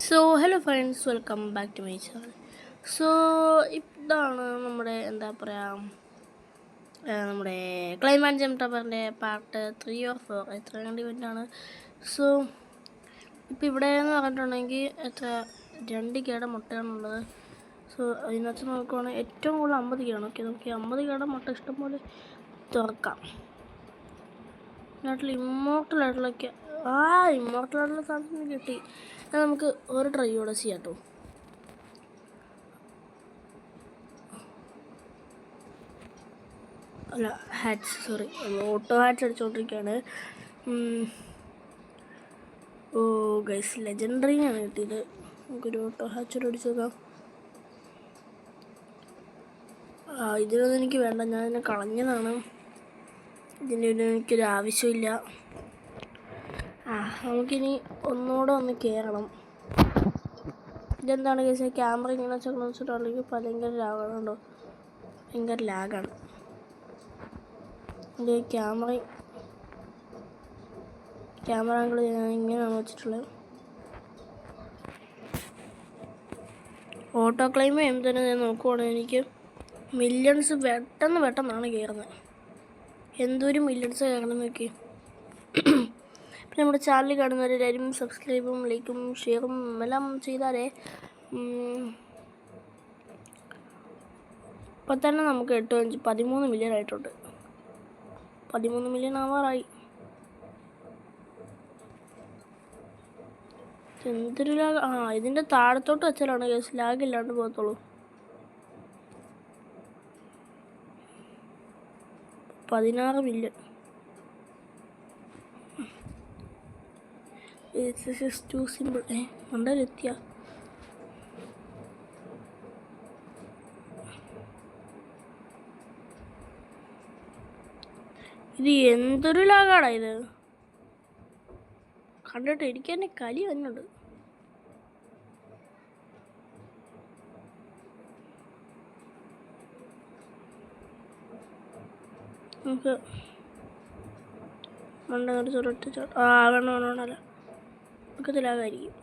So hello friends, welcome back to my channel. So ഇതാണ് നമ്മുടെ എന്താ പറയുക, നമ്മുടെ ക്ലൈമാറ്റ് ജം ടവറിൻ്റെ പാർട്ട് 3 or 4 എത്ര കണ്ട് ഇവൻ്റാണ്. സോ ഇപ്പോൾ ഇവിടെ എന്ന് പറഞ്ഞിട്ടുണ്ടെങ്കിൽ എത്ര 2 കേടെ മുട്ടയാണുള്ളത്. സോ അതിനകത്ത് നോക്കുവാണെങ്കിൽ ഏറ്റവും കൂടുതൽ 50 കേടാണ്. ഓക്കെ, നമുക്ക് 50 കേടെ മുട്ട ഇഷ്ടംപോലെ തുറക്കാം. നാട്ടിൽ ഇമ്മോർട്ടലായിട്ടുള്ള സാധനം കിട്ടി. അത് നമുക്ക് ഒരു ട്രൈ കൂടെ ചെയ്യാം കേട്ടോ. അല്ല, ഓട്ടോ ഹാറ്റ്സ് അടിച്ചുകൊണ്ടിരിക്കുകയാണ്. ഓ ഗൈസ്, ലെജൻഡറിയാണ് കിട്ടിയത്. നമുക്കൊരു ഓട്ടോ ഹാച്ചോട് അടിച്ചു നോക്കാം. ഇതിനൊന്നും എനിക്ക് വേണ്ട, ഞാൻ ഇതിനെ കളഞ്ഞതാണ്. ഇതിൻ്റെ എനിക്കൊരു ആവശ്യമില്ല. നമുക്കിനി ഒന്നുകൂടെ ഒന്ന് കയറണം. ഇതെന്താണ് കേസ്, ക്യാമറ ഇങ്ങനെ വെച്ചിട്ടുണ്ടെങ്കിൽ ഭയങ്കര ലാഗാണോ? ഭയങ്കര ലാഗാണ് എൻ്റെ ക്യാമറ ആംഗിൾ ഇങ്ങനെയാണ് വെച്ചിട്ടുള്ളത്. ഓട്ടോ ക്ലൈം ചെയ്യുമ്പോൾ തന്നെ ഞാൻ നോക്കുവാണെങ്കിൽ എനിക്ക് മില്യൺസ് പെട്ടെന്നാണ് കയറുന്നത്. എന്തൊരു മില്യൺസ് കയറണം നോക്കി. പിന്നെ നമ്മുടെ ചാനൽ കാണുന്നവരെല്ലാവരും സബ്സ്ക്രൈബും ലൈക്കും ഷെയറും എല്ലാം ചെയ്താലേ ഇപ്പം തന്നെ നമുക്ക് 13 മില്യൺ ആയിട്ടുണ്ട്. 13 മില്യൺ ആവാറായി. എന്തൊരു ലാഗ്! ഇതിൻ്റെ താഴത്തോട്ട് വെച്ചാലാണ് കേസ് ലാഗില്ലാണ്ട് പോകത്തുള്ളൂ. 16 million. This is too simple. മണ്ടയിലെത്തിയ ഇത് എന്തൊരു ലാഗാടാ ഇത്! കണ്ടിട്ട് എനിക്ക് തന്നെ കലി വന്നുണ്ട്. നമുക്ക് വേണമല്ല, നമുക്കത് ലാഗായിരിക്കും.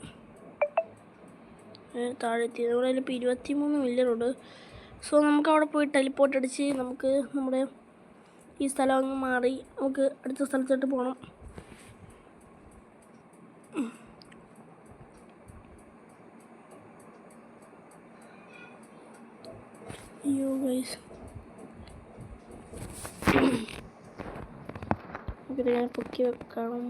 താഴെത്തി നമ്മുടെ കയ്യിൽ ഇപ്പോൾ 23 മില്യൺ ഉണ്ട്. സോ നമുക്ക് അവിടെ പോയി ടെലിപ്പോർട്ട് അടിച്ച് നമുക്ക് നമ്മുടെ ഈ സ്ഥലം അങ്ങ് മാറി നമുക്ക് അടുത്ത സ്ഥലത്തോട്ട് പോകണം. അയ്യോ ഗൈസ്, നമുക്കിത് ഞാൻ പൊക്കി വെക്കണം.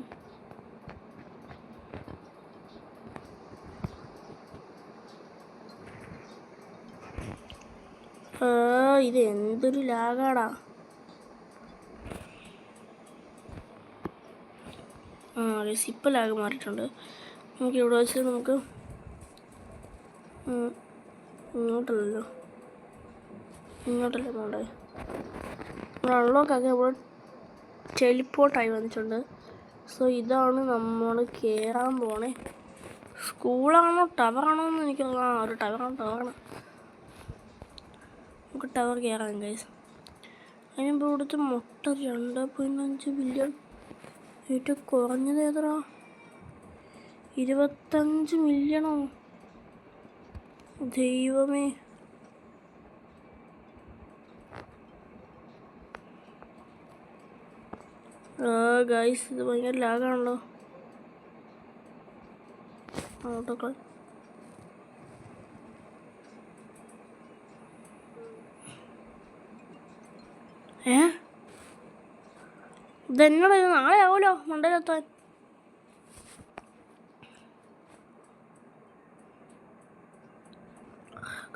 ഇത് എന്തൊരു ലാഗാടാ! സിപ്പ് ലാഗ് മാറിയിട്ടുണ്ട്. നമുക്ക് ഇവിടെ വെച്ച് നമുക്ക് ഇങ്ങോട്ടല്ലേ പോണ്ടേ. നമ്മൾ അൺലോക്കൊക്കെ നമ്മൾ ടെലിപ്പോർട്ടായി വന്നിട്ടുണ്ട്. സോ ഇതാണ് നമ്മൾ കയറാൻ പോണേ. സ്കൂളാണോ ടവറാണോ എന്ന് എനിക്ക് ഒരു ടവറാണ്. നമുക്ക് ടവർ കയറാം ഗൈസ്. അതിനുമ്പോൾ ഇവിടുത്തെ മുട്ട 2.5 ബില്യൺ. ഏറ്റവും കുറഞ്ഞത് ഏതാ? 25 മില്യണോ? ദൈവമേ! ഗൈസ്, ഇത് ഭയങ്കര ലാഗാണല്ലോ. ഓട്ടോക്കൾ ഇതെന്നോട് നാളെ ആവുമല്ലോ മണ്ടയിലെത്താൻ.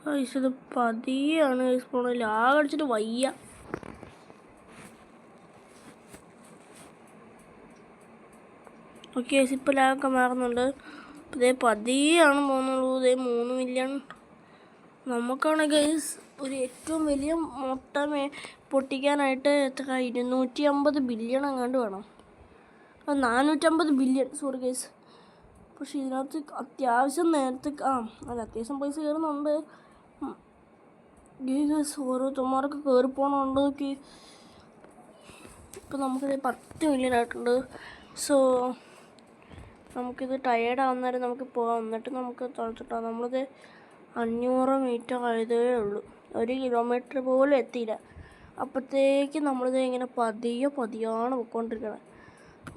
ഗൈസ്, ഇത് പതിയാണ് ഗൈസ് പോണ. ലാഗ് അടിച്ചിട്ട് വയ്യ. ഓക്കെ, ഇപ്പോൾ ലാഗൊക്കെ മാറുന്നുണ്ട്. ഇതേ പതിയാണ് പോകുന്നുള്ളൂ. ഇതേ 3 മില്യൺ. നമുക്കാണ് ഗൈസ് ഒരു ഏറ്റവും വലിയ മുട്ട പൊട്ടിക്കാനായിട്ട് എത്ര 250 ബില്യൺ അങ്ങാണ്ട് വേണം. 450 ബില്യൺ, സോറി ഗൈസ്. പക്ഷെ ഇതിനകത്ത് അത്യാവശ്യം അത്യാവശ്യം പൈസ കയറുന്നുണ്ട്. ഗൈസ്, ഓരോരുത്തന്മാരൊക്കെ കയറിപ്പോണുണ്ട്. നോക്കി, ഇപ്പം നമുക്കിത് 10 മില്യൺ ആയിട്ടുണ്ട്. സോ നമുക്കിത് ടയേർഡാവുന്നവരെ നമുക്ക് പോകാം. എന്നിട്ട് നമുക്ക് തുളച്ചിട്ടാം. നമ്മളിത് 500 മീറ്റർ ആയതേ ഉള്ളൂ, 1 കിലോമീറ്റർ പോലും എത്തിയില്ല. അപ്പോഴത്തേക്ക് നമ്മളിത് ഇങ്ങനെ പതിയാണ് പോയിക്കൊണ്ടിരിക്കണം.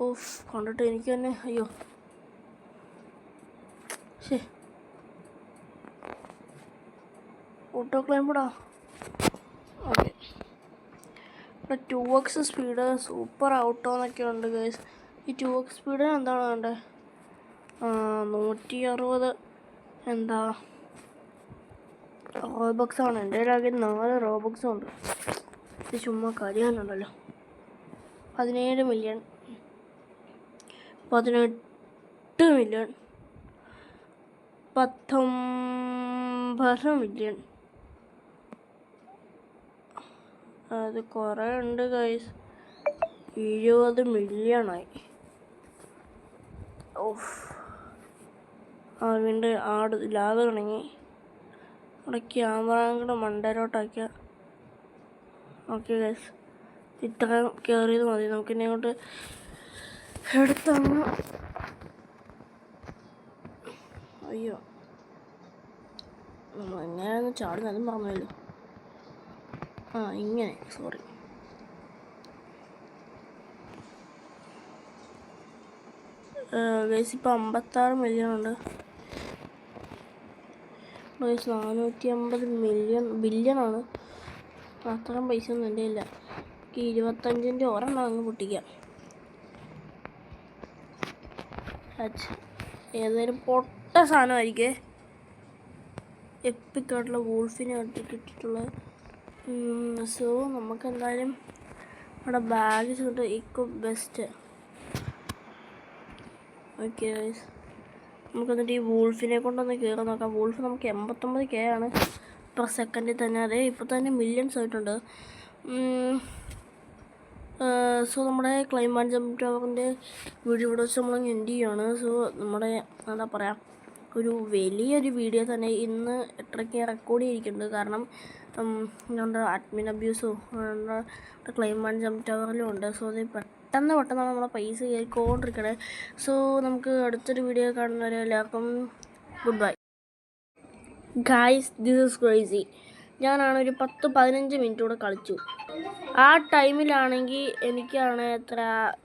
ഓഫ്, കണ്ടിട്ട് എനിക്ക് തന്നെ അയ്യോ. ശരി, ഓട്ടോ ക്ലൈംബിടാ. ഓക്കെ, ഇവിടെ 2x സ്പീഡ് സൂപ്പർ ഔട്ടോ എന്നൊക്കെ ഉണ്ട് ഗൈസ്. ഈ 2x സ്പീഡിന് എന്താണ് വേണ്ടത്? 160 എന്താ റോബക്സ് ആണ്. എൻ്റെ കയ്യിലാകെ 4 റോബക്സും ഉണ്ട്. ഇത് ചുമ്മാ കരിയാനുണ്ടല്ലോ. 17 മില്യൺ, 18 മില്യൺ, 19 മില്യൺ. അത് കുറേ ഉണ്ട് ഗൈസ്. 20 മില്യണായി. ഓഫ്, വീണ്ടും ലാഗ് തുടങ്ങി. അവിടെ ക്യാമറ കൂടെ മണ്ടരോട്ടാക്കിയ. ഓക്കെ ഗൈസ്, ഇത്രയും കയറിയത് മതി. നമുക്കിനി അങ്ങോട്ട് എടുത്തങ്ങ് അയ്യോ, നമ്മൾ എങ്ങനെയാണെന്ന് ചാടുന്ന അതും പറഞ്ഞല്ലോ. ഇങ്ങനെ, സോറി. ഗൈസ് ഇപ്പോൾ 56 മില്യൺ ഉണ്ട്. ഗൈസ് 450 ബില്യണാണ്. അത്രയും പൈസ ഒന്നും എൻ്റെ ഇല്ല. 25-ൻ്റെ ഒരെണ്ണം അങ്ങ് പൊട്ടിക്കാം. ഏതായാലും പൊട്ട സാധനമായിരിക്കേ. എപ്പിക്കായിട്ടുള്ള വോൾഫിനെ കിട്ടിയിട്ടുള്ള. സോ നമുക്ക് എന്തായാലും നമ്മുടെ ബാഗ് ചെയ്തിട്ട് ഇക്കോ ബെസ്റ്റ്. ഓക്കെ ഗൈസ്, നമുക്ക് എന്നിട്ട് ഈ വോൾഫിനെ കൊണ്ടൊന്ന് കയറി നോക്കാം. വോൾഫ് നമുക്ക് 89K ആണ് പെർ സെക്കൻഡിൽ തന്നെ. അതെ, ഇപ്പോൾ തന്നെ മില്യൺസ് ആയിട്ടുണ്ട്. സോ നമ്മുടെ ക്ലൈംബ് ആൻഡ് ജംപ് ടവറിൻ്റെ വീഡിയോ ഇവിടെ വെച്ച് നമ്മളങ്ങ് എൻഡ് ചെയ്യുകയാണ്. സോ നമ്മുടെ എന്താ പറയുക, ഒരു വലിയൊരു വീഡിയോ തന്നെ ഇന്ന് 8:30 റെക്കോർഡ് ചെയ്തിരിക്കുന്നുണ്ട്. കാരണം ഞങ്ങളുടെ അഡ്മിൻ അബ്യൂസോ ക്ലൈംബ് ആൻഡ് ജംപ് ടവറിലും ഉണ്ട്. സോ അത് പെട്ടെന്ന് നമ്മളെ പൈസ കയറിക്കൊണ്ടിരിക്കണേ. സോ നമുക്ക് അടുത്തൊരു വീഡിയോ കാണുന്നവരെ എല്ലാവർക്കും good bye. Guys, this is crazy. ഞാനാണ് ഒരു 10-15 മിനിറ്റ് കൂടെ കളിച്ചു. ആ ടൈമിലാണെങ്കിൽ എനിക്കാണ് എത്ര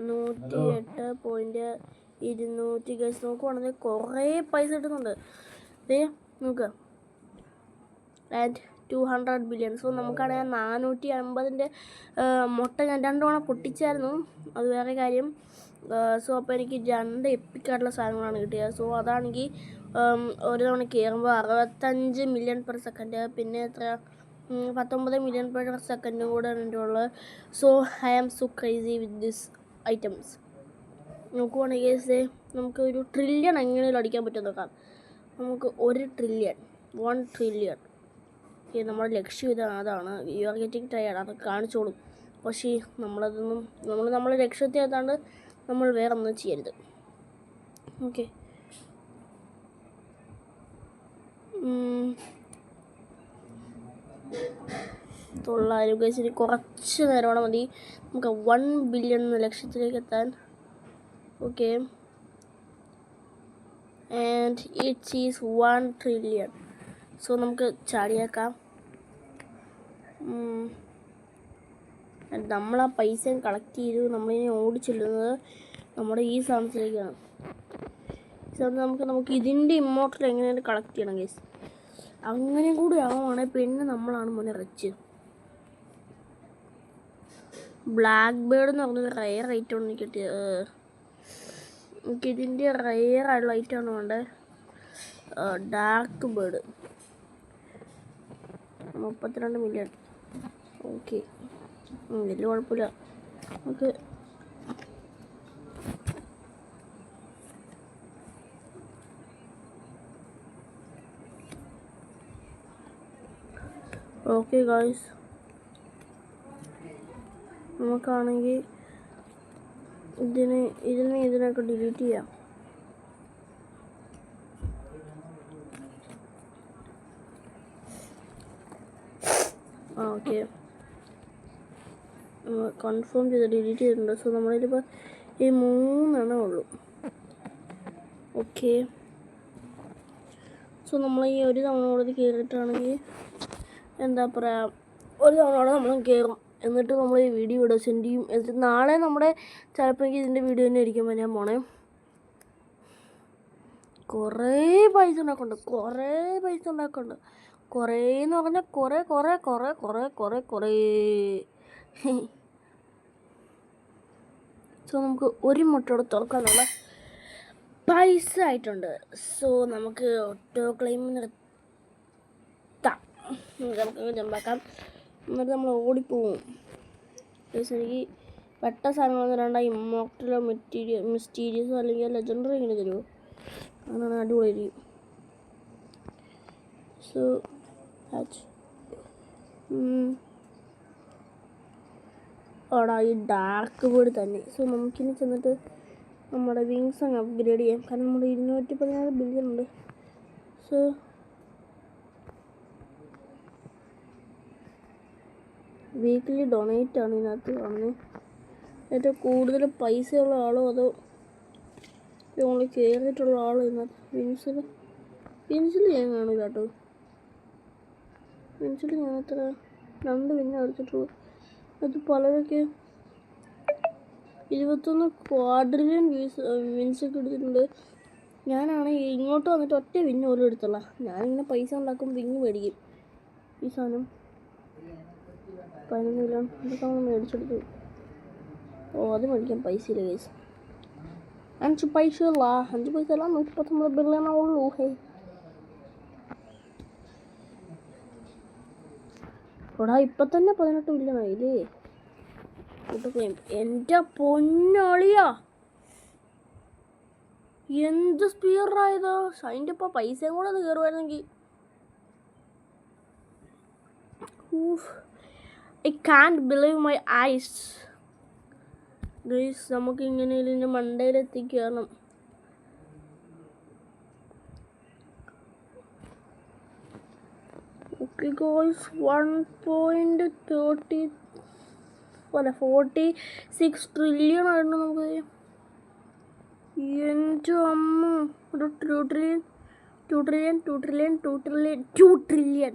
108.200 ഗൈസ്. നോക്കുവാണെങ്കിൽ കുറേ പൈസ കിട്ടുന്നുണ്ട്. നോക്കുക, ആൻഡ് 200 ബില്യൺ. സോ നമുക്കാണെങ്കിൽ 450-ൻ്റെ മുട്ട ഞാൻ 2 തവണ പൊട്ടിച്ചായിരുന്നു, അത് വേറെ കാര്യം. സോ അപ്പോൾ എനിക്ക് 2 എപ്പിക്കായിട്ടുള്ള സാധനങ്ങളാണ് കിട്ടിയത്. സോ അതാണെങ്കിൽ ഒരു തവണ കയറുമ്പോൾ 65 മില്യൺ പെർ സെക്കൻഡ്, പിന്നെ എത്ര 19 മില്യൺ പെർ സെക്കൻഡും കൂടെ എൻ്റെ ഉള്ളത്. So I am so crazy with this items. നോക്കുവാണെങ്കിൽ നമുക്ക് ഒരു ട്രില്യൺ എങ്ങനെയും അടിക്കാൻ പറ്റും നോക്കാം. നമുക്ക് 1 ട്രില്യൺ, 1 ട്രില്യൺ. നമ്മുടെ ലക്ഷ്യം അതാണ്. യു ആർ ഗെറ്റിംഗ് ടയർഡ്, അതൊക്കെ കാണിച്ചോളും. പക്ഷേ നമ്മളെ ലക്ഷ്യത്തെ ഏതാണ്ട് നമ്മൾ വേറെ ഒന്നും ചെയ്യരുത്. ഓക്കെ, 900 ഗൈസിന് കുറച്ച് നേരമാണ് മതി നമുക്ക് 1 ബില്യൺ എന്ന ലക്ഷ്യത്തിലേക്ക് എത്താൻ. Okay, and it is 1 trillion. So നമുക്ക് ചാടിയേക്കാം. നമ്മളാ പൈസയും കളക്ട് ചെയ്തു നമ്മളിനി ഓടിച്ചെല്ലുന്നത് നമ്മുടെ ഈ സാധനത്തിലേക്കാണ്. നമുക്ക് ഇതിൻ്റെ ഇമ്മോർട്ടൽ എങ്ങനെയാണ് കളക്ട് ചെയ്യണം ഗൈസ്. അങ്ങനെയും കൂടി ആവുകയാണെങ്കിൽ പിന്നെ നമ്മളാണ് മോനെ റിച്ച്. ബ്ലാക്ക് ബേർഡ് എന്ന് പറഞ്ഞൊരു റയർ ഐറ്റമാണ് എനിക്ക് കിട്ടിയത്. എനിക്കിതിൻ്റെ റയർ ആയിട്ടുള്ള ഐറ്റമാണ് വേണ്ടത്. Dark bird 32 million. ഓക്കെ, വലിയ കുഴപ്പമില്ല. നമുക്ക് ഓക്കെ ഗായ്സ്, നമുക്കാണെങ്കിൽ ഇതിനൊക്കെ ഡിലീറ്റ് ചെയ്യാം. ഓക്കെ, കൺഫേം ചെയ്ത് ഡിലീറ്റ് ചെയ്തിട്ടുണ്ട്. സോ നമ്മളിതിപ്പോൾ ഈ 3 ഉള്ളൂ. ഓക്കെ. സോ നമ്മൾ ഈ ഒരു തവണ കൂടെ കയറിയിട്ടാണെങ്കിൽ എന്താ പറയുക, ഒരു തവണ കൂടെ നമ്മൾ കയറും. എന്നിട്ട് നമ്മൾ ഈ വീഡിയോ ഇവിടെ സെൻഡ് ചെയ്യും. എന്നിട്ട് നാളെ നമ്മുടെ ചിലപ്പോൾ ഇതിൻ്റെ വീഡിയോ തന്നെ ആയിരിക്കും വരാൻ പോണേ. കുറേ പൈസ ഉണ്ടാക്കുന്നുണ്ട്, കുറേ എന്ന് പറഞ്ഞാൽ കുറേ. സോ നമുക്ക് ഒരു മുട്ടയോടെ തുറക്കാനുള്ള പൈസ ആയിട്ടുണ്ട്. സോ നമുക്ക് ഓട്ടോ ക്ലെയിം നിർത്താം, നമുക്ക് ജമ്പാക്കാം. എന്നിട്ട് നമ്മൾ ഓടിപ്പോവും. എനിക്ക് പെട്ട സാധനങ്ങളൊന്നും രണ്ടാ ഇമ്മോർട്ടലോ മിസ്റ്റീരിയസോ അല്ലെങ്കിൽ ലെജൻഡറി ഇങ്ങനെ തരുമോ? അങ്ങനെ അടിപൊളിയായിരിക്കും. സോ അവിടെ ഈ ഡാർക്ക് ബേർഡ് തന്നെ. സോ നമുക്കിനി ചെന്നിട്ട് നമ്മുടെ വിങ്സ് അങ്ങ് അപ്ഗ്രേഡ് ചെയ്യാം. കാരണം നമ്മുടെ 216 ബില്യൺ ഉണ്ട്. സോ വീക്കിലി ഡൊണേറ്റ് ആണ് ഇതിനകത്ത് കാണുന്നത്. ഏറ്റവും കൂടുതൽ പൈസയുള്ള ആളോ അതോ നമ്മൾ കയറിയിട്ടുള്ള ആളോ ഇതിനകത്ത് വിൻസിൽ ഞാൻ കാണില്ല കേട്ടോ. വിൻസിൽ ഞാൻ അത്ര 2 വിന്ന അടിച്ചിട്ടുള്ളൂ. അത് പലരൊക്കെ 21 ക്വാഡ്രില്യൺ വിൻസൊക്കെ എടുത്തിട്ടുണ്ട്. ഞാനാണെങ്കിൽ ഇങ്ങോട്ട് വന്നിട്ട് ഒറ്റ വിന്ന് പോലും എടുത്തുള്ള. ഞാനിങ്ങനെ പൈസ ഉണ്ടാക്കും, വിന്ന് മേടിക്കും. ഈ സാധനം 11 മില്യൺ ഇതൊക്കെ നമ്മൾ മേടിച്ചെടുത്തു. അത് മേടിക്കാൻ പൈസ ഇല്ല ഗൈസ്. 5 പൈസ അല്ല 119 ബില്യണേ ഉള്ളൂ. എടാ ഇപ്പം തന്നെ 18 ബില്യണായില്ലേ. എൻ്റെ പൊന്നളിയാ, എന്ത് സ്പീഡായതോ. അതിൻ്റെ ഇപ്പോൾ പൈസയും കൂടെ ഒന്ന് കയറുമായിരുന്നെങ്കിൽ. I can't believe my eyes. Guys നമുക്ക് ഇങ്ങനെ ഇതിൻ്റെ മണ്ടയിലെത്തിക്കണം. ഓക്കെ ഗൈസ് 46 ട്രില്യൺ ആയിരുന്നു നമുക്ക്. എൻ്റെ അമ്മ, ഒരു 2 trillion.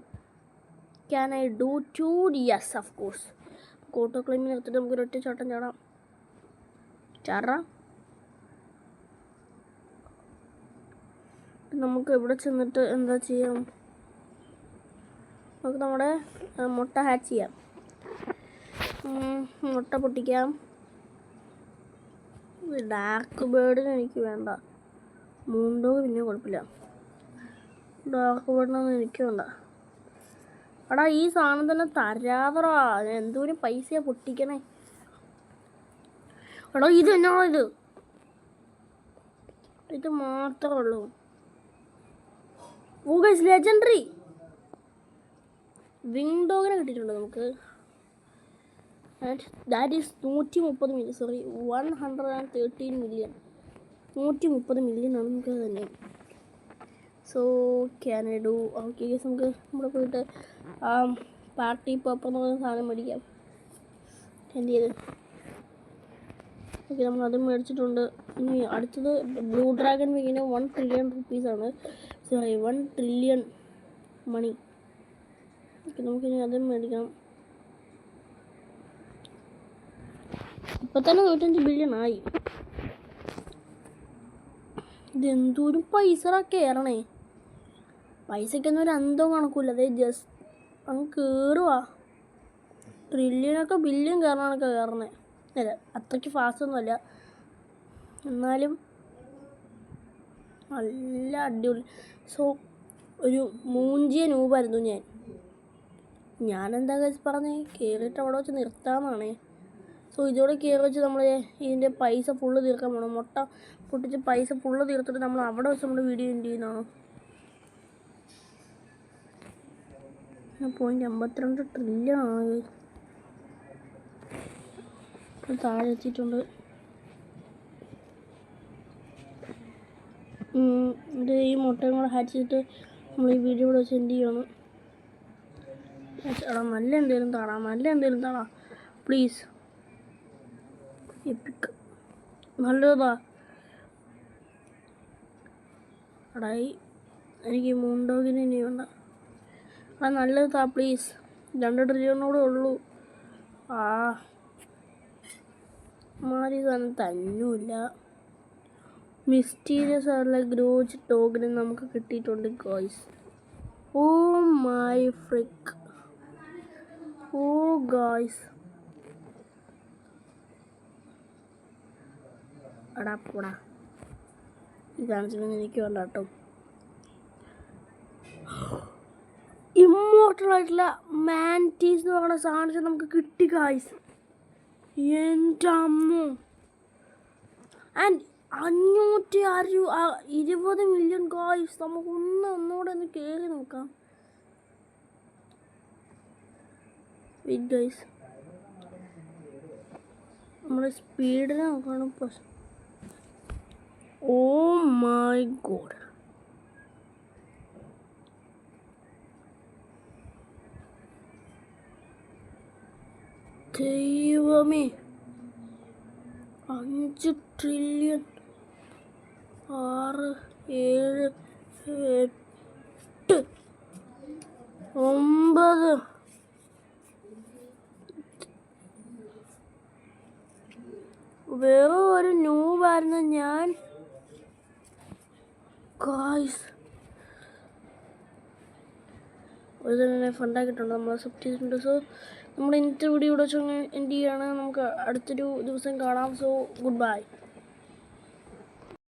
Can I do 2? Yes, of course. Auto ക്ലൈമ്പിൽ നിർത്തിട്ട് നമുക്ക് ഒരൊറ്റ ചാട്ടം ചാടാം. നമുക്ക് ഇവിടെ ചെന്നിട്ട് എന്താ ചെയ്യാം, നമുക്ക് നമ്മുടെ മുട്ട ഹാച്ച് ചെയ്യാം. മുട്ട പൊട്ടിക്കാം. ഡാർക്ക് ബേർഡിന് എനിക്ക് വേണ്ട. മൂണ്ടോഗ് പിന്നെ കുഴപ്പമില്ല. ഡാർക്ക് ബേർഡിനൊന്നും എനിക്ക് വേണ്ട. എടാ ഈ സാധനം തന്നെ തരാതറാ, എന്തോരം പൈസയാണ് പൊട്ടിക്കണേ. എടാ ഇത് എന്നാണോ ഇത് മാത്രമേ ഉള്ളൂ. ഓ ഗൈസ് ലെജൻഡറി വിൻഡോഗിനെ കിട്ടിയിട്ടുണ്ട് നമുക്ക്. And that is 130 million, sorry 113 million. 130 million ആണ് നമുക്ക് തന്നെ. So can I do okay guys, നമുക്ക് ഇവിടെ പോയിട്ട് പാർട്ടി പോപ്പ് എന്ന് പറയുന്ന സാധനം മേടിക്കാം. എന്ത് ചെയ്ത് ഓക്കെ നമ്മൾ അതും മേടിച്ചിട്ടുണ്ട്. ഇനി അടുത്തത് ബ്ലൂ ഡ്രാഗൺ വിങ്ങിന് 1 ട്രില്യൺ റുപ്പീസാണ്, സോറി 1 ട്രില്യൺ മണി. ഓക്കെ നമുക്കിനി അതും മേടിക്കണം. ഇപ്പം തന്നെ 105 ബില്യൺ ആയി. ഇതെന്തോരം പൈസ കയറണേ. പൈസക്കൊന്നും ഒരു അന്തവും കണക്കൂല്ല. അതേ ജസ്റ്റ് അങ്ങ് കയറുക. ട്രില്യനൊക്കെ ബില്യൺ കയറണമൊക്കെ കയറണേ. അല്ല അത്രയ്ക്ക് ഫാസ്റ്റൊന്നുമല്ല, എന്നാലും നല്ല അടിപൊളി. സോ ഒരു മൂഞ്ചിയ നൂപായിരുന്നു ഞാനെന്താ പറഞ്ഞേ, കയറിയിട്ട് അവിടെ വെച്ച് നിർത്താമെന്നാണേ. സോ ഇതോടെ കയറി വെച്ച് നമ്മൾ ഇതിൻ്റെ പൈസ ഫുള്ള് തീർക്കാൻ പോകണം. മുട്ട പൊട്ടിച്ച് പൈസ ഫുള്ള് തീർത്തിട്ട് നമ്മൾ അവിടെ വെച്ച് നമ്മൾ വീഡിയോ എൻഡ് ചെയ്യുന്നതാണോ. 0.52 ട്രില്യൺ ആണ് താഴെ എത്തിയിട്ടുണ്ട്. ഇത് ഈ മുട്ടയും കൂടെ ഹാച്ച് ചെയ്തിട്ട് നമ്മൾ ഈ വീഡിയോ ഇവിടെ സെൻഡ് ചെയ്യണം. എടാ നല്ല എന്തെങ്കിലും താടാ പ്ലീസ്. എപ്പിക്ക് നല്ലതാ. അടായി എനിക്ക് മൂണ്ടോഗിന് ഇനി വേണ്ട. നല്ലത് താ പ്ലീസ്. 2 ട്രില്യണോടെ ഉള്ളൂ. മാറി സാധനം തന്നൂല്ല. മിസ്റ്റീരിയസ് ആയിട്ടുള്ള ഗ്രോച്ച് ടോക്കന് നമുക്ക് കിട്ടിയിട്ടുണ്ട് ഗോയ്സ്. Oh my ഫ്രിക്ക്. ഓ ഗോയ്സ്, അടാ പോടാ. ഇതാണ് എനിക്ക് വേണ്ട കേട്ടോ. ഇമ്മോർട്ടൽ ആയിട്ടുള്ള മാൻറ്റീസ് എന്ന് പറയുന്ന സാധനത്തിൽ നമുക്ക് കിട്ടി ഗായ്സ്. എൻ്റെ അമ്മ. And 520 million guys. നമുക്ക് ഒന്നുകൂടെ ഒന്ന് കയറി നോക്കാം. വെയിറ്റ് ഗായ്സ്, നമ്മുടെ സ്പീഡിനെ നോക്കണം. Oh my god. ദൈവമേ, 5 ട്രില്യൺ 6 7 8 9. വേറെ ഒരു ന്യൂവായിരുന്നു ഞാൻ ഗായ്സ്. ഒരു തന്നെ ഫണ്ടാക്കിയിട്ടുണ്ട്, നമ്മൾ അക്സെപ്റ്റ് ചെയ്തിട്ടുണ്ട്. സോ നമ്മുടെ ഇന്നത്തെ വീഡിയോ ഇവിടെ വെച്ച് എൻഡ് ചെയ്യാണ്. നമുക്ക് അടുത്തൊരു ദിവസം കാണാം. So good bye.